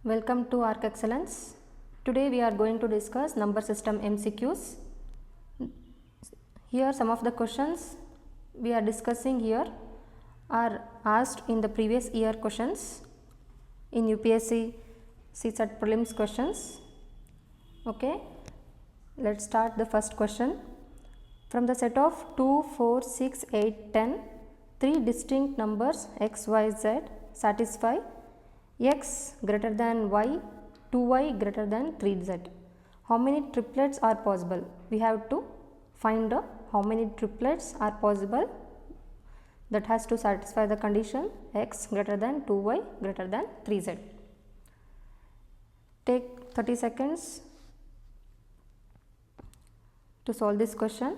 Welcome to Arc Excellence. Today we are going to discuss number system MCQs. Here some of the questions we are discussing here are asked in the previous year questions in UPSC CSAT prelims questions. Okay, let's start the first question. From the set of 2, 4, 6, 8, 10, 3 distinct numbers x, y, z satisfy x greater than y, 2y greater than 3z. How many triplets are possible? We have to find how many triplets are possible that has to satisfy the condition x greater than 2y greater than 3z. Take 30 seconds to solve this question.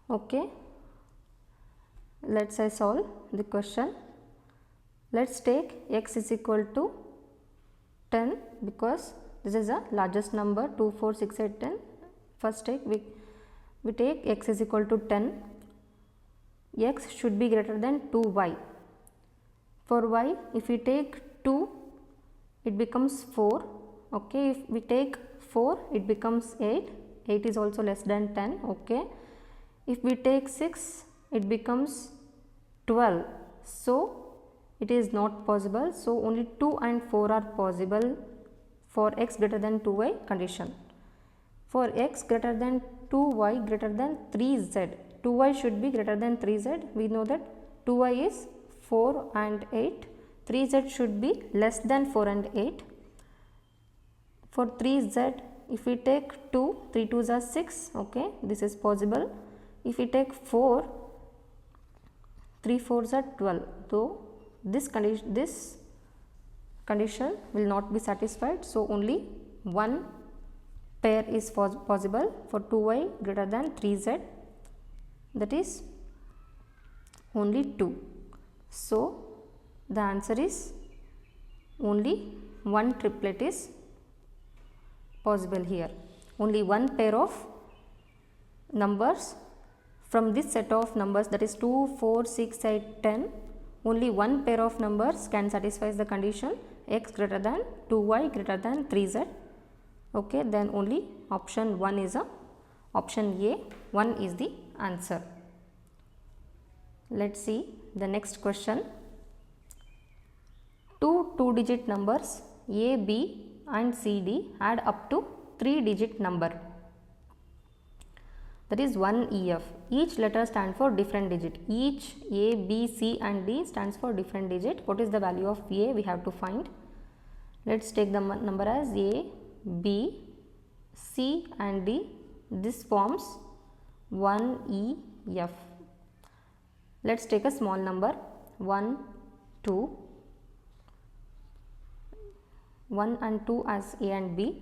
Okay, let's say solve the question. Let's take x is equal to 10 because this is the largest number 2, 4, 6, 8, 10. First take we take x is equal to 10. X should be greater than 2y. For y, if we take 2, it becomes 4. Okay, if we take 4, it becomes 8. 8 is also less than 10. Okay, if we take 6, it becomes 12. So it is not possible. So only 2 and 4 are possible for x greater than 2y condition. For x greater than 2y greater than 3z, 2y should be greater than 3z. We know that 2y is 4 and 8, 3z should be less than 4 and 8. For 3z, if we take 2, 3 2s are 6, okay, this is possible. If we take 4, 3 4s are 12, so this condition will not be satisfied. So only one pair is possible for 2y greater than 3z, that is only 2. So the answer is only one triplet is possible here. Only one pair of numbers from this set of numbers, that is 2, 4, 6, 8, 10. Only one pair of numbers can satisfy the condition x greater than 2y greater than 3z. Okay, then only option 1 is option A, 1 is the answer. Let's see the next question. Two 2-digit numbers A, B and C, D add up to 3-digit number, that is 1 EF. Each letter stands for different digit. Each A, B, C and D stands for different digit. What is the value of A? We have to find. Let's take the number as A, B, C and D. This forms 1 EF. Let's take a small number 1, 2. 1 and 2 as A and B.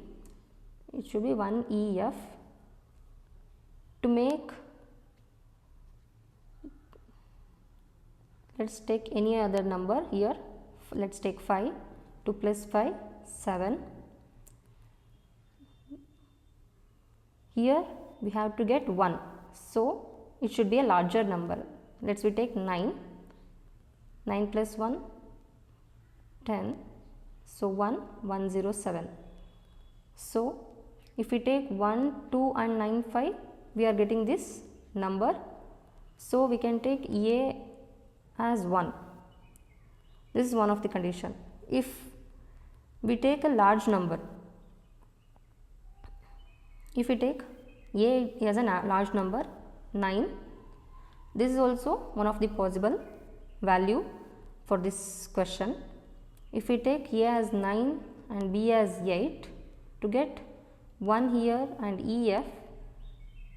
It should be 1 EF. To make, let's take any other number here. Let's take 5. 2 plus 5, 7. Here we have to get 1. So it should be a larger number. Let's we take 9. 9 plus 1, 10. So 107. So if we take 1, 2 and 9, 5, we are getting this number. So we can take A as 1. This is one of the condition. If we take a large number, if we take A as a large number 9, this is also one of the possible value for this question. If we take A as 9 and B as 8, to get 1 here and EF,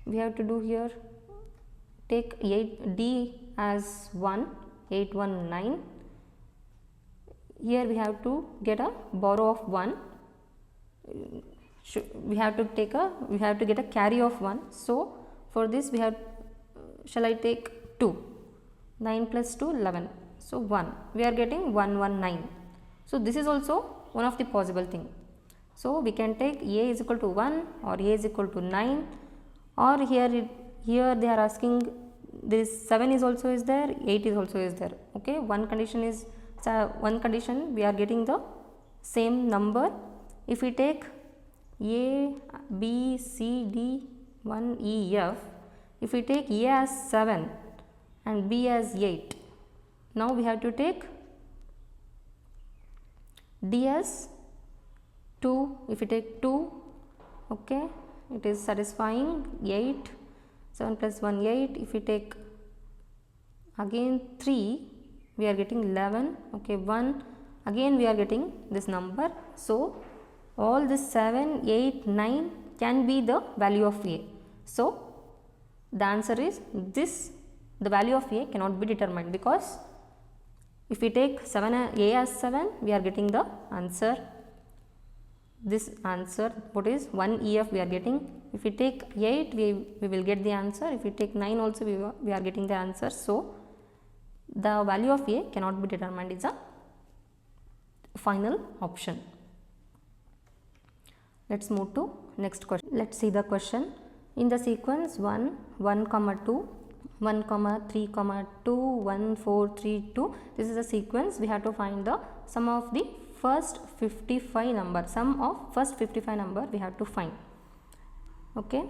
we have to do here, take 8 D as 1, 8 1 9. Here we have to get a borrow of 1. We have to get a carry of 1. So for this we have, shall I take 2? 9 plus 2, 11. So 1. We are getting 119. So this is also one of the possible thing. So we can take A is equal to 1 or A is equal to 9, or here they are asking this 7 is also is there, 8 is also is there. Okay, one condition we are getting the same number. If we take A, B, C, D, 1, E, F, if we take A as 7 and B as 8, now we have to take D as 2. If we take 2, okay, it is satisfying. 8, 7 plus 1, 8. If we take again 3, we are getting 11, okay, 1, again we are getting this number. So all this 7, 8, 9 can be the value of A. So the answer is this, the value of A cannot be determined, because if we take 7, A as 7, we are getting the answer. This answer, what is 1 EF we are getting. If we take 8, we will get the answer. If we take 9 also, we are getting the answer. So the value of A cannot be determined is a final option. Let's move to next question. Let's see the question. In the sequence 1, 1, 2, 1, 3, 2, 1, 4, 3, 2. This is a sequence. We have to find the sum of the first 55 number. Sum of first 55 number we have to find. Okay.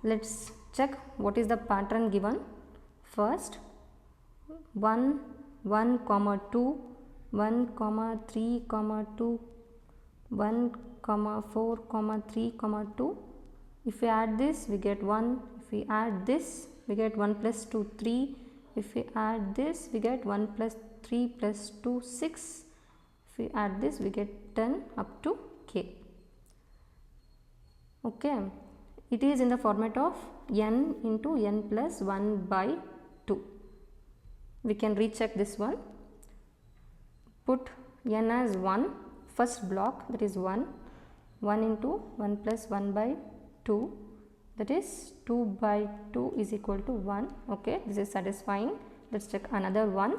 Let's check what is the pattern given. First 1, 1, 2, 1, 3, 2, 1, 4, 3, 2. If we add this, we get 1. If we add this, we get 1 plus 2, 3. If we add this, we get 1 plus 3 plus 2, 6. If we add this, we get 10 up to k. Okay. It is in the format of n into n plus 1 by 2. We can recheck this one. Put n as 1, first block, that is 1. 1 into 1 plus 1 by 2, that is 2 by 2 is equal to 1. Okay, this is satisfying. Let's check another one.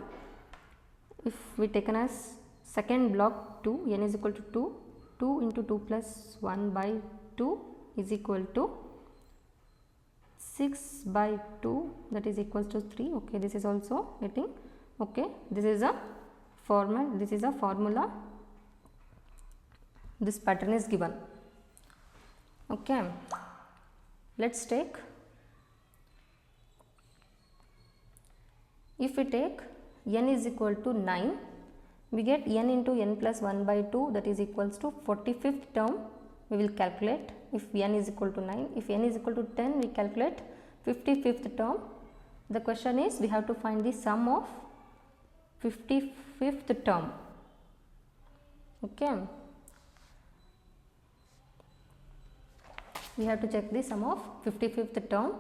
If we taken as second block 2, n is equal to 2. 2 into 2 plus 1 by 2 is equal to 6 by 2, that is equals to 3. Okay, this is also getting. Okay, this is a format, this is a formula. This pattern is given. Okay, let's take, if we take n is equal to 9, we get n into n plus 1 by 2, that is equals to 45th term. We will calculate if n is equal to 9. If n is equal to 10, we calculate 55th term. The question is, we have to find the sum of 55th term. Okay, we have to check the sum of 55th term.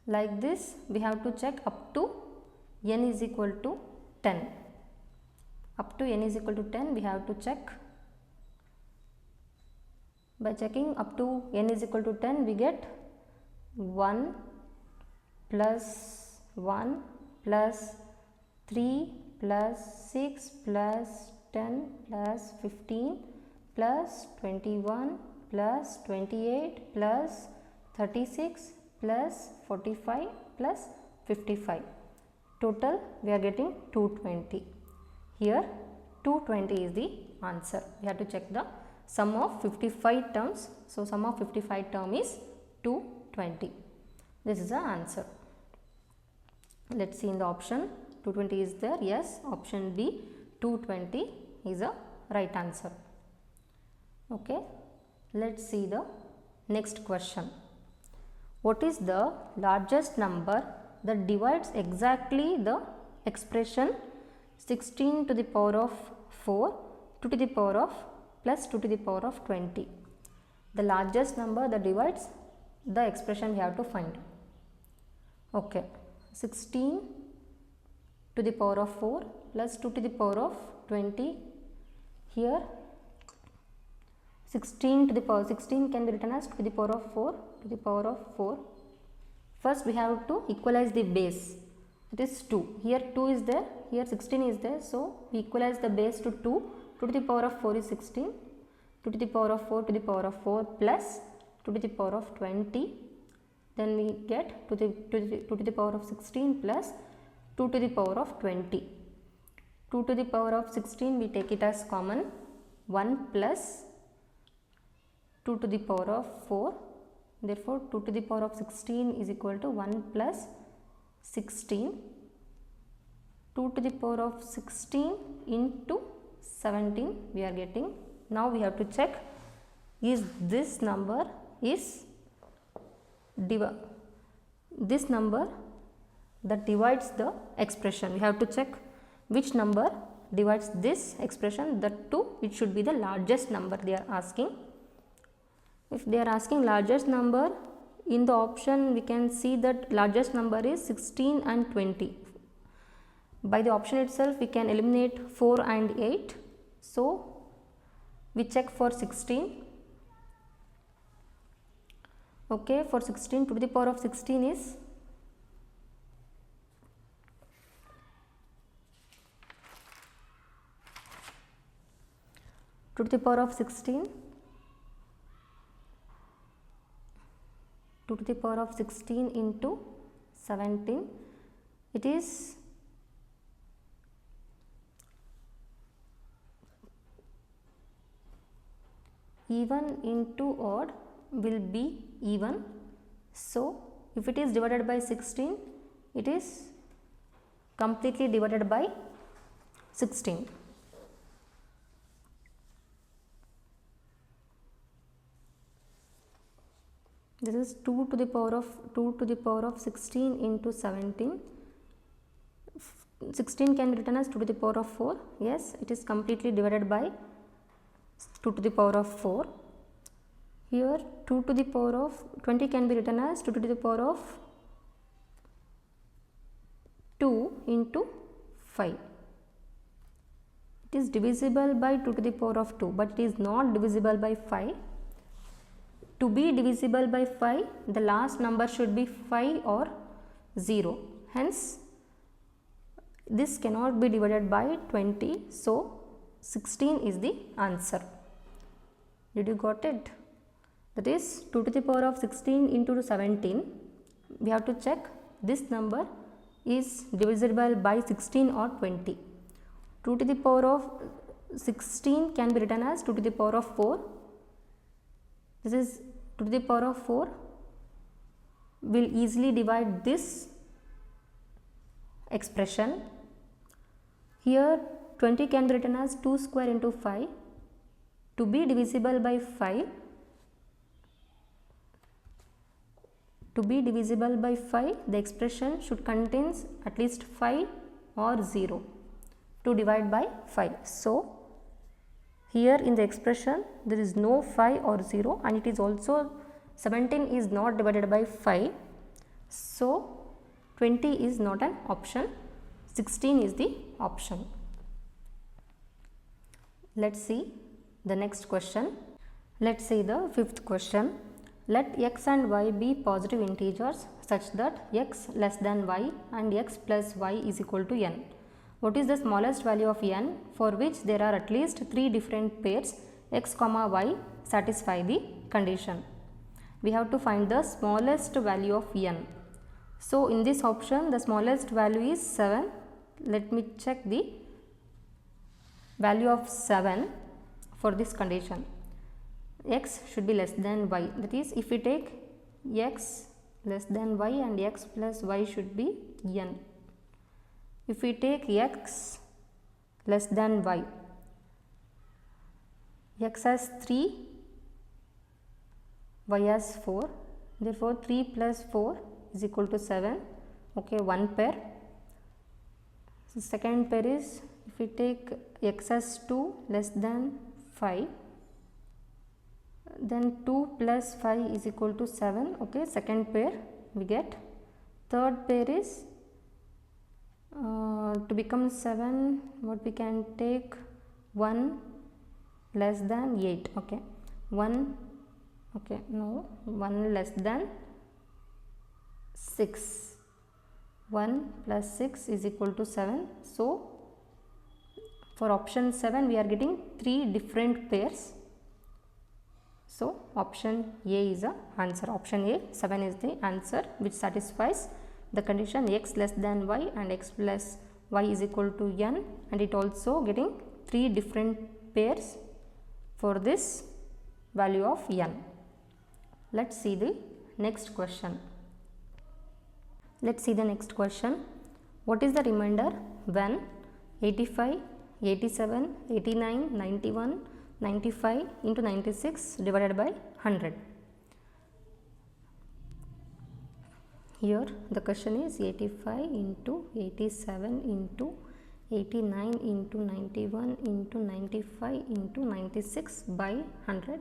Like this, we have to check up to n is equal to 10. Up to n is equal to 10, we have to check. By checking up to n is equal to 10, we get 1 plus 1 plus 3 plus 6 plus 10 plus 15 plus 21 plus 28 plus 36 plus 45 plus 55. Total we are getting 220. Here 220 is the answer. We have to check the sum of 55 terms. So sum of 55 term is 220. This is the answer. Let's see in the option. 220 is there. Yes, option B, 220 is a right answer. Okay, let's see the next question. What is the largest number that divides exactly the expression 16 to the power of 4 2 to the power of plus 2 to the power of 20? The largest number that divides the expression we have to find. Okay, 16 to the power of 4 plus 2 to the power of 20. Here 16 to the power 16 can be written as 2 to the power of 4 to the power of 4. First we have to equalize the base, it is 2. Here 2 is there, here 16 is there, so we equalize the base to 2. 2 to the power of 4 is 16, 2 to the power of 4 to the power of 4 plus 2 to the power of 20. Then we get 2 to the power of 16 plus 2 to the power of 20. 2 2 to the power of 16 we take it as common, 1 plus 2 to the power of 4, therefore 2 to the power of 16 is equal to 1 plus 16, 2 to the power of 16 into 17 we are getting. Now we have to check is this number this number that divides the expression. We have to check which number divides this expression, that too it should be the largest number they are asking. If they are asking largest number, in the option we can see that largest number is 16 and 20. By the option itself we can eliminate 4 and 8. So we check for 16. Okay, for 16, 2 to the power of 16 is 2 to the power of 16, 2 to the power of 16 into 17, it is even into odd will be even. So if it is divided by 16, it is completely divided by 16. This is 2 to the power of 16 into 17. 16 can be written as 2 to the power of 4. Yes, it is completely divided by 2 to the power of 4. Here 2 to the power of 20 can be written as 2 to the power of 2 into 5. It is divisible by 2 to the power of 2, but it is not divisible by 5. To be divisible by 5, the last number should be 5 or 0. Hence, this cannot be divided by 20. So, 16 is the answer. Did you got it? That is 2 to the power of 16 into 17. We have to check this number is divisible by 16 or 20. 2 to the power of 16 can be written as 2 to the power of 4. This is 2 to the power of 4 will easily divide this expression. Here 20 can be written as 2 square into 5. To be divisible by 5, the expression should contain at least 5 or 0 to divide by 5. So, here in the expression there is no 5 or 0, and it is also 17 is not divided by 5. So, 20 is not an option, 16 is the option. Let's see the next question. Let's see the fifth question. Let x and y be positive integers such that x less than y and x plus y is equal to n. What is the smallest value of n for which there are at least 3 different pairs x comma y satisfy the condition? We have to find the smallest value of n. So, in this option the smallest value is 7. Let me check the value of 7 for this condition. X should be less than y, that is if we take x less than y and x plus y should be n. If we take x less than y, x has 3, y has 4, therefore 3 plus 4 is equal to 7, okay, one pair. So, second pair is if we take x as 2 less than 5, then 2 plus 5 is equal to 7, okay, second pair we get. Third pair is to become 7, what we can take 1 less than 8, okay, 1, okay, no, 1 less than 6, 1 plus 6 is equal to 7. So, for option 7 we are getting 3 different pairs. So, option A is the answer. Option A, 7 is the answer which satisfies the condition x less than y and x plus y is equal to n, and it also getting 3 different pairs for this value of n. Let's see the next question. Let's see the next question. What is the remainder when 85, 87, 89, 91, 95 into 96 divided by 100? Here the question is 85 into 87 into 89 into 91 into 95 into 96 by 100.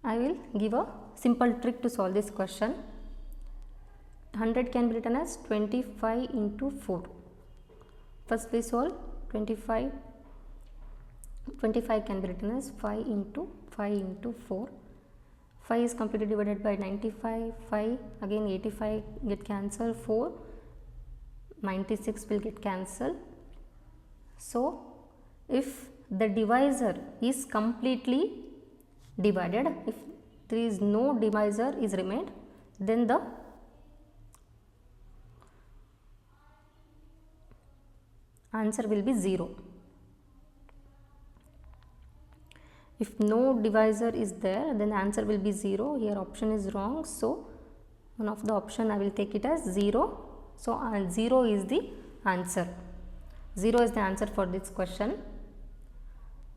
I will give a simple trick to solve this question. 100 can be written as 25 into 4. First we solve 25 can be written as 5 into 4. 5 is completely divided by 95, 5 again 85 get cancelled, 4 96 will get cancelled. So if the divisor is completely divided, if there is no divisor is remained, then the answer will be 0. If no divisor is there, then the answer will be 0. Here option is wrong, so one of the option I will take it as 0. So 0 is the answer. 0 is the answer for this question.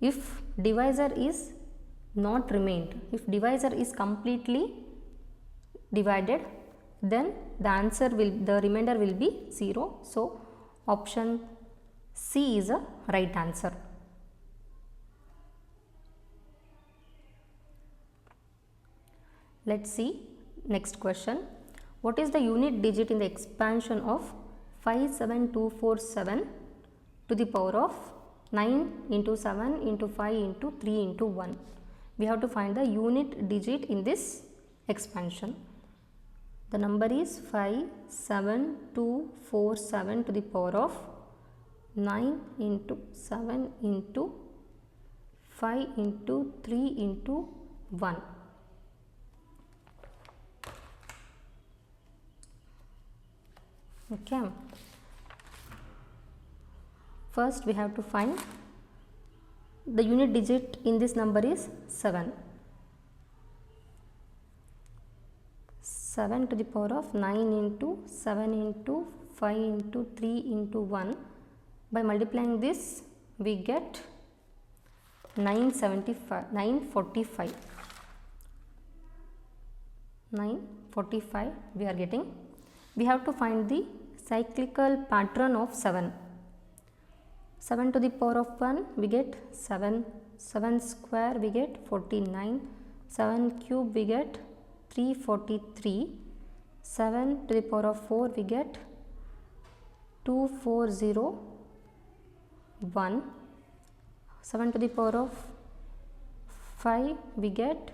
If divisor is not remained, if divisor is completely divided, then the remainder will be 0. So option C is a right answer. Let's see next question. What is the unit digit in the expansion of 57247 to the power of 9 into 7 into 5 into 3 into 1? We have to find the unit digit in this expansion. The number is 57247 to the power of 9 into 7 into 5 into 3 into 1. Okay. First we have to find the unit digit in this number is 7. 7 to the power of 9 into 7 into 5 into 3 into 1. By multiplying this we get 945. 945 we are getting. We have to find the cyclical pattern of 7. 7 to the power of 1 we get 7. 7 square we get 49. 7 cube we get 343. 7 to the power of 4 we get 2401. 7 to the power of 5 we get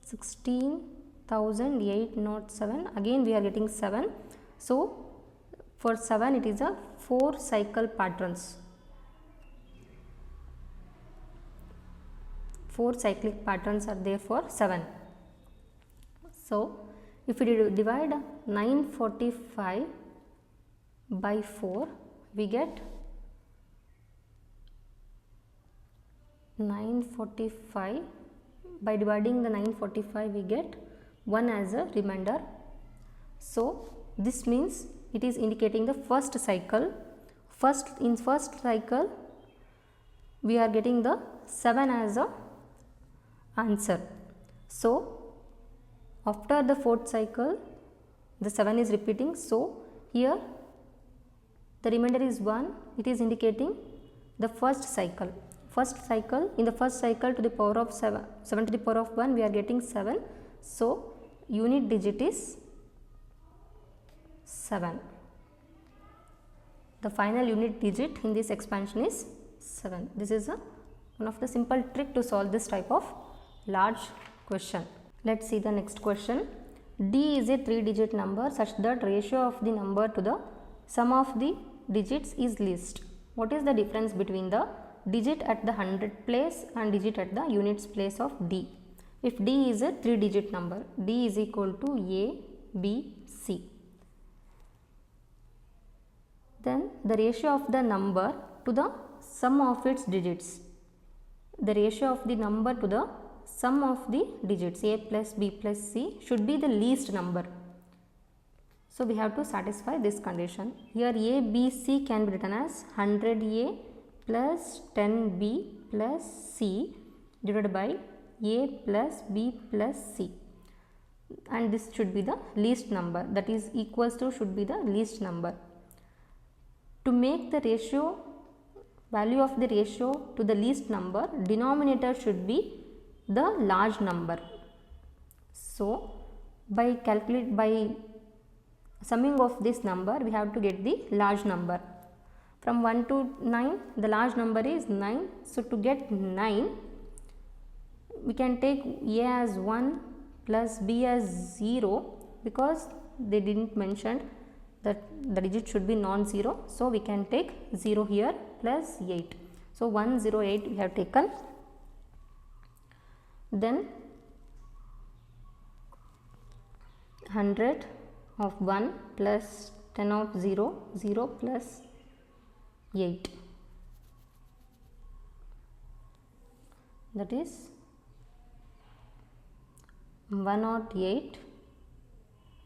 16,807. Again we are getting 7. So for 7 it is a 4 cycle patterns. 4 cyclic patterns are there for 7. So if we divide 945 by 4 we get 945. By dividing the 945 we get 1 as a remainder. So this means it is indicating the first cycle. In first cycle we are getting the 7 as a answer. So after the fourth cycle the 7 is repeating. So here the remainder is 1. It is indicating the first cycle. In the first cycle to the power of 7 to the power of 1 we are getting 7. So unit digit is 7. The final unit digit in this expansion is 7. This is one of the simple trick to solve this type of large question. Let's see the next question. D is a 3-digit number such that ratio of the number to the sum of the digits is least. What is the difference between the digit at the 100 place and digit at the units place of D? If D is a 3-digit number, D is equal to A, B, C. Then the ratio of the number to the sum of its digits. The ratio of the number to the sum of the digits a plus b plus c should be the least number. So we have to satisfy this condition. Here a, b, c can be written as 100a plus 10b plus c divided by a plus b plus c, and this should be the least number, that is equals to should be the least number. To make the ratio value of the ratio to the least number, denominator should be the large number. So by summing of this number, we have to get the large number. From 1 to 9, the large number is 9. So to get 9, we can take a as 1 plus b as 0, because they didn't mention that the digit should be non-zero. So we can take 0 here plus 8. So 108 we have taken. Then 100 of 1 plus 10 of 0, 0 plus 8, that is 108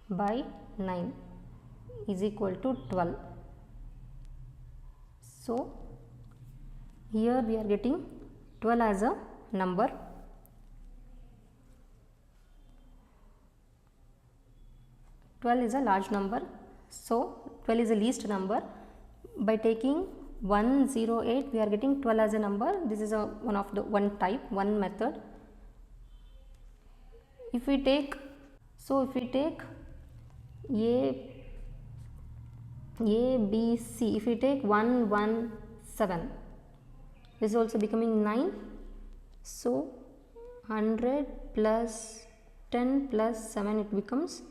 by 9 is equal to 12. So here we are getting 12 as a number. Is a large number, so 12 is the least number. By taking 108, we are getting 12 as a number. This is one method. If we take a, b, c, if we take 1, 1, 7, this is also becoming 9. So 100 plus 10 plus 7 it becomes,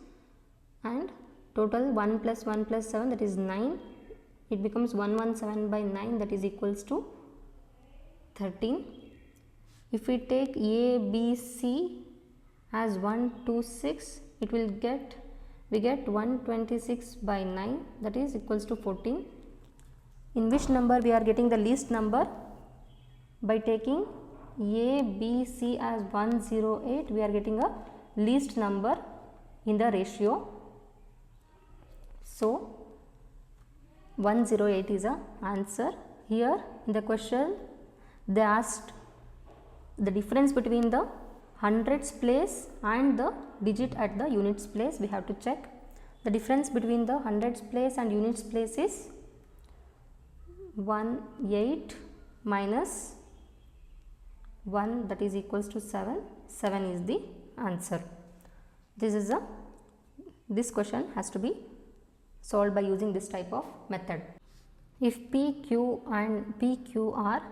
and total 1 plus 1 plus 7, that is 9. It becomes 117 by 9, that is equals to 13. If we take a, b, c as 1, 2, 6, we get 126 by 9, that is equals to 14. In which number we are getting the least number? By taking a, b, c as 108, we are getting a least number in the ratio. So 108 is the answer. Here in the question they asked the difference between the hundreds place and the digit at the units place. We have to check. The difference between the hundreds place and units place is 8 minus 1, that is equals to 7. 7 is the answer. This question has to be solved by using this type of method. If PQR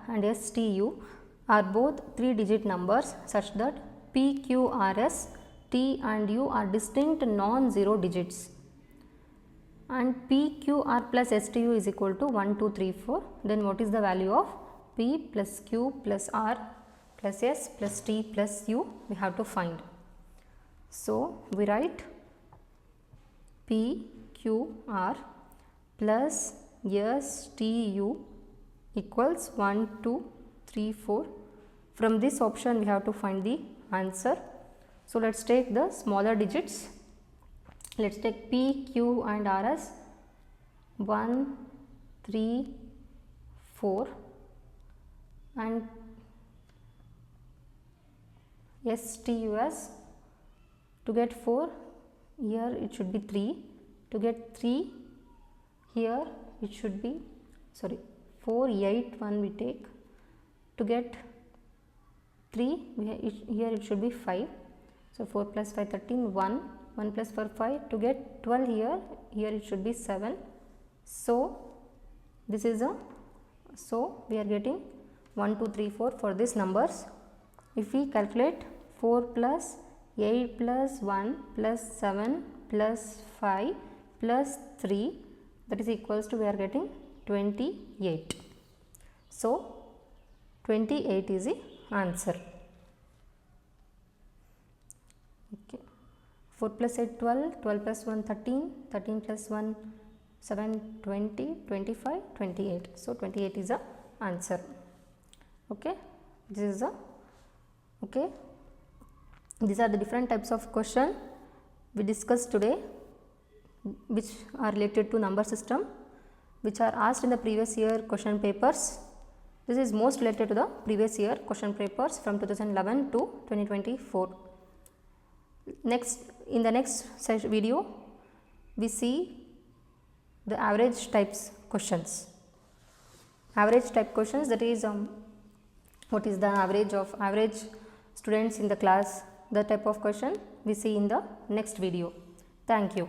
and STU are both 3-digit numbers such that PQRS, T and U are distinct non-zero digits, and PQR plus STU is equal to 1, 2, 3, 4, then what is the value of P plus Q plus R plus S plus T plus U? We have to find. So we write PQR plus STU equals 1, 2, 3, 4. From this option we have to find the answer. So let's take the smaller digits. Let's take P, Q and R as 1, 3, 4 and STU as, to get 4 here it should be 3, to get 3 here it should be 4, 8, 1 we take, to get 3 here it should be 5. So 4 plus 5 13, 1 plus 4 5, to get 12 here it should be 7. So this is so we are getting 1, 2, 3, 4 for these numbers. If we calculate 4 plus 8 plus 1 plus 7 plus 5 plus 3, that is equals to, we are getting 28. So 28 is the answer. Okay. 4 plus 8 12, 12 plus 1 13, 13 plus 1 7, 20, 25, 28. So 28 is the answer. Okay, this is the okay. These are the different types of question we discussed today, which are related to number system, which are asked in the previous year question papers. This is most related to the previous year question papers from 2011 to 2024. Next, in the next video, we see the average types questions. Average type questions, that is what is the average students in the class, the type of question we see in the next video. Thank you.